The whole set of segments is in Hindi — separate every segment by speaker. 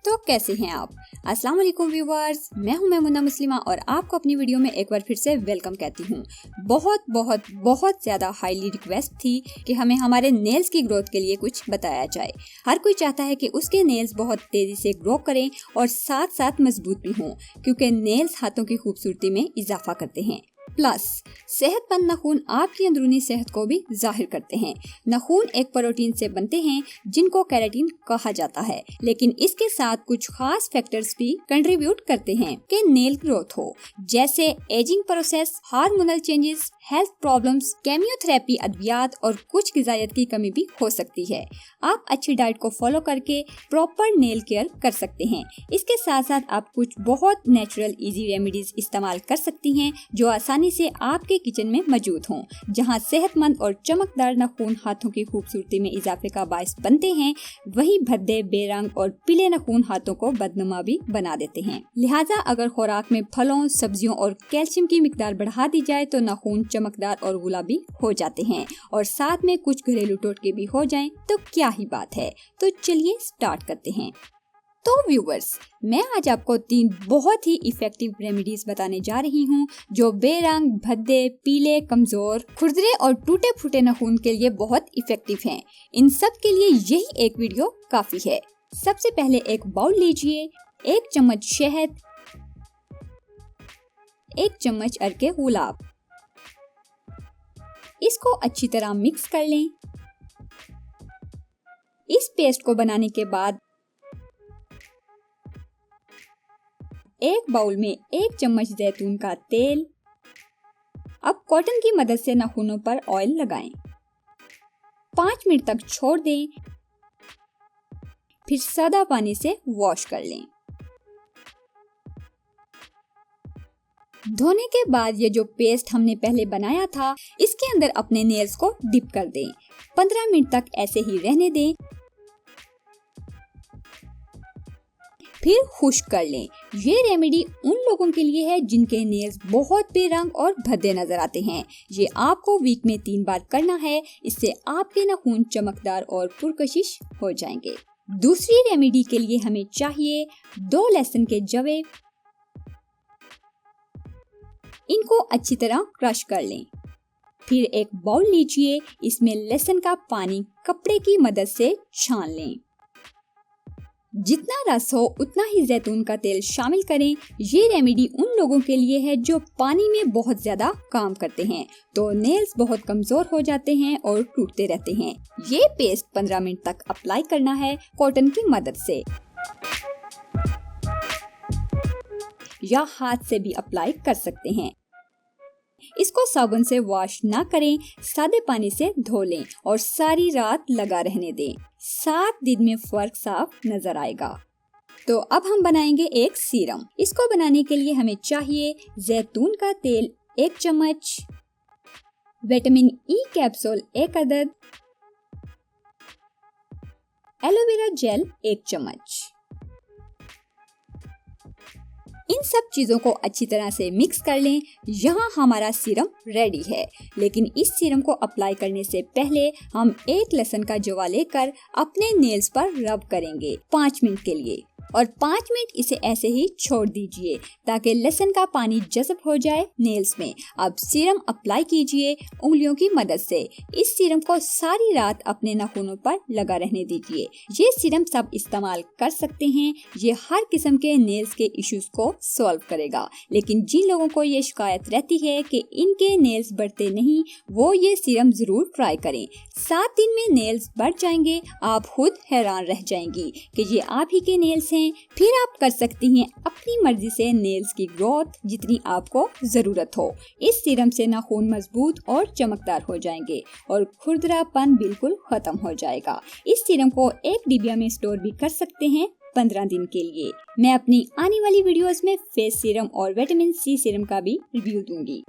Speaker 1: तो कैसे हैं आप? अस्सलाम वालेकुम व्यूअर्स, मैं हूं मुन्ना मुस्लिमा और आपको अपनी वीडियो में एक बार फिर से वेलकम कहती हूं। बहुत ज्यादा हाईली रिक्वेस्ट थी कि हमें हमारे नेल्स की ग्रोथ के लिए कुछ बताया जाए। हर कोई चाहता है कि उसके नेल्स बहुत तेजी से ग्रो करें और साथ साथ मजबूत भी हों, क्योंकि नेल्स हाथों की खूबसूरती में इजाफा करते हैं। प्लस सेहतमंद नाखून आपकी अंदरूनी सेहत को भी जाहिर करते हैं। नाखून एक प्रोटीन से बनते हैं जिनको केराटिन कहा जाता है, लेकिन इसके साथ कुछ खास फैक्टर्स भी कंट्रीब्यूट करते हैं कि नेल ग्रोथ हो, जैसे ageing process, hormonal changes, health problems, chemotherapy, अद्वियात और कुछ ग़िज़ायत की कमी भी हो सकती है। आप अच्छी डाइट को फॉलो करके प्रॉपर नेल केयर कर सकते हैं। इसके साथ साथ आप कुछ बहुत नेचुरल इजी रेमेडीज इस्तेमाल कर सकती हैं जो आसानी से आपके किचन में मौजूद हों। जहां सेहतमंद और चमकदार नाखून हाथों की खूबसूरती में इजाफे का बायस बनते हैं, वहीं भद्दे, बेरंग और पीले नाखून हाथों को बदनुमा भी बना देते हैं। लिहाजा अगर खुराक में फलों, सब्जियों और कैल्शियम की मिकदार बढ़ा दी जाए तो नाखून चमकदार और गुलाबी हो जाते हैं, और साथ में कुछ घरेलू टोटके भी हो जाएं तो क्या ही बात है। तो चलिए स्टार्ट करते हैं। तो व्यूवर्स, मैं आज आपको 3 बहुत ही इफेक्टिव रेमेडीज बताने जा रही हूँ जो बेरंग, भद्दे, पीले, कमजोर, खुरदरे और टूटे फूटे नाखून के लिए बहुत इफेक्टिव हैं। इन सब के लिए यही एक वीडियो काफी है। सबसे पहले एक बाउल लीजिए, 1 चम्मच शहद, 1 चम्मच अर्के गुलाब, इसको अच्छी तरह मिक्स कर लें। इस पेस्ट को बनाने के बाद एक बाउल में 1 चम्मच जैतून का तेल। अब कॉटन की मदद से नाखूनों पर ऑयल लगाएं। 5 मिनट तक छोड़ दें, फिर सादा पानी से वॉश कर लें। धोने के बाद ये जो पेस्ट हमने पहले बनाया था, इसके अंदर अपने नेल्स को डिप कर दें। 15 मिनट तक ऐसे ही रहने दें, फिर खुश्क कर लें। ये रेमेडी उन लोगों के लिए है जिनके नेल्स बहुत बेरंग और भद्दे नजर आते हैं। ये आपको वीक में 3 बार करना है। इससे आपके नाखून चमकदार और पुरकशिश हो जाएंगे। दूसरी रेमेडी के लिए हमें चाहिए 2 लहसुन के जवे। इनको अच्छी तरह क्रश कर लें। फिर एक बाउल लीजिए, इसमें लहसुन का पानी कपड़े की मदद से छान लें। जितना रस हो उतना ही जैतून का तेल शामिल करें। ये रेमेडी उन लोगों के लिए है जो पानी में बहुत ज्यादा काम करते हैं, तो नेल्स बहुत कमजोर हो जाते हैं और टूटते रहते हैं। ये पेस्ट 15 मिनट तक अप्लाई करना है कॉटन की मदद से, या हाथ से भी अप्लाई कर सकते हैं। इसको साबुन से वॉश ना करें, सादे पानी से धो लें और सारी रात लगा रहने दें। 7 दिन में फर्क साफ नजर आएगा। तो अब हम बनाएंगे एक सीरम। इसको बनाने के लिए हमें चाहिए जैतून का तेल 1 चम्मच, विटामिन ई कैप्सूल 1 अदद, एलोवेरा जेल 1 चम्मच। इन सब चीजों को अच्छी तरह से मिक्स कर लें। यहाँ हमारा सीरम रेडी है, लेकिन इस सीरम को अप्लाई करने से पहले हम 1 लहसुन का जवा लेकर अपने नेल्स पर रब करेंगे 5 मिनट के लिए, और 5 मिनट इसे ऐसे ही छोड़ दीजिए ताकि लहसुन का पानी जज़ब हो जाए नेल्स में। अब सीरम अप्लाई कीजिए उंगलियों की मदद से। इस सीरम को सारी रात अपने नाखूनों पर लगा रहने दीजिए। ये सीरम सब इस्तेमाल कर सकते हैं। ये हर किस्म के नेल्स के इश्यूज को सॉल्व करेगा, लेकिन जिन लोगों को ये शिकायत रहती है कि इनके नेल्स बढ़ते नहीं, वो ये सीरम जरूर ट्राई करें। 7 दिन में नेल्स बढ़ जाएंगे। आप खुद हैरान रह जाएंगी कि ये आप ही के नेल्स हैं। फिर आप कर सकती हैं अपनी मर्जी से नेल्स की ग्रोथ जितनी आपको जरूरत हो। इस सीरम से नाखून मजबूत और चमकदार हो जाएंगे और खुरदरापन बिल्कुल खत्म हो जाएगा। इस सीरम को एक डिबिया में स्टोर भी कर सकते हैं 15 दिन के लिए। मैं अपनी आने वाली वीडियोस में फेस सीरम और विटामिन सी सीरम का भी रिव्यू दूंगी।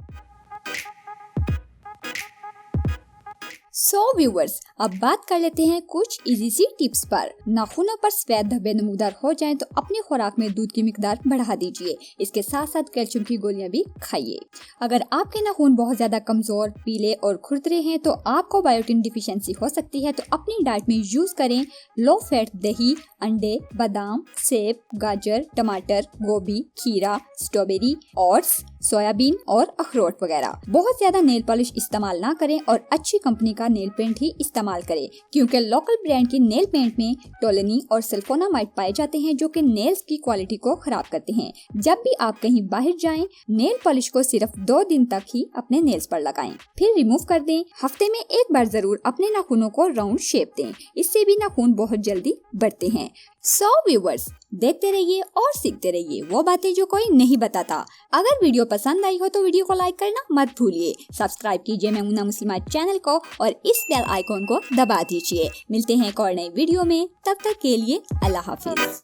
Speaker 1: सो व्यूवर्स, अब बात कर लेते हैं कुछ इजी सी टिप्स पर। नाखूनों पर सफेद धब्बे नमूदार हो जाएं तो अपनी खुराक में दूध की मिकदार बढ़ा दीजिए। इसके साथ साथ कैल्शियम की गोलियां भी खाइए। अगर आपके नाखून बहुत ज्यादा कमजोर, पीले और खुरदरे हैं तो आपको बायोटिन डिफिशियंसी हो सकती है, तो अपनी डाइट में यूज करें लो फैट दही, अंडे, बादाम, सेब, गाजर, टमाटर, गोभी, खीरा, स्ट्रॉबेरी, ओट्स, सोयाबीन और अखरोट वगैरह। बहुत ज्यादा नेल पॉलिश इस्तेमाल ना करें और अच्छी कंपनी का नेल पेंट ही इस्तेमाल करें, क्योंकि लोकल ब्रांड के नेल पेंट में टोलनी और सल्फोनामाइड पाए जाते हैं जो कि नेल्स की क्वालिटी को खराब करते हैं। जब भी आप कहीं बाहर जाएं, नेल पॉलिश को सिर्फ 2 दिन तक ही अपने नेल्स पर लगाएं, फिर रिमूव कर दें। हफ्ते में एक बार जरूर अपने नाखूनों को राउंड शेप दें, इससे भी नाखून बहुत जल्दी बढ़ते हैं। सो व्यूवर्स, देखते रहिए और सीखते रहिए वो बातें जो कोई नहीं बताता। अगर वीडियो पसंद आई हो तो वीडियो को लाइक करना मत भूलिए। सब्सक्राइब कीजिए मेमुना मुस्लिमा चैनल को और इस बेल आइकॉन को दबा दीजिए। मिलते हैं एक और नई वीडियो में, तब तक के लिए अल्लाह हाफिज।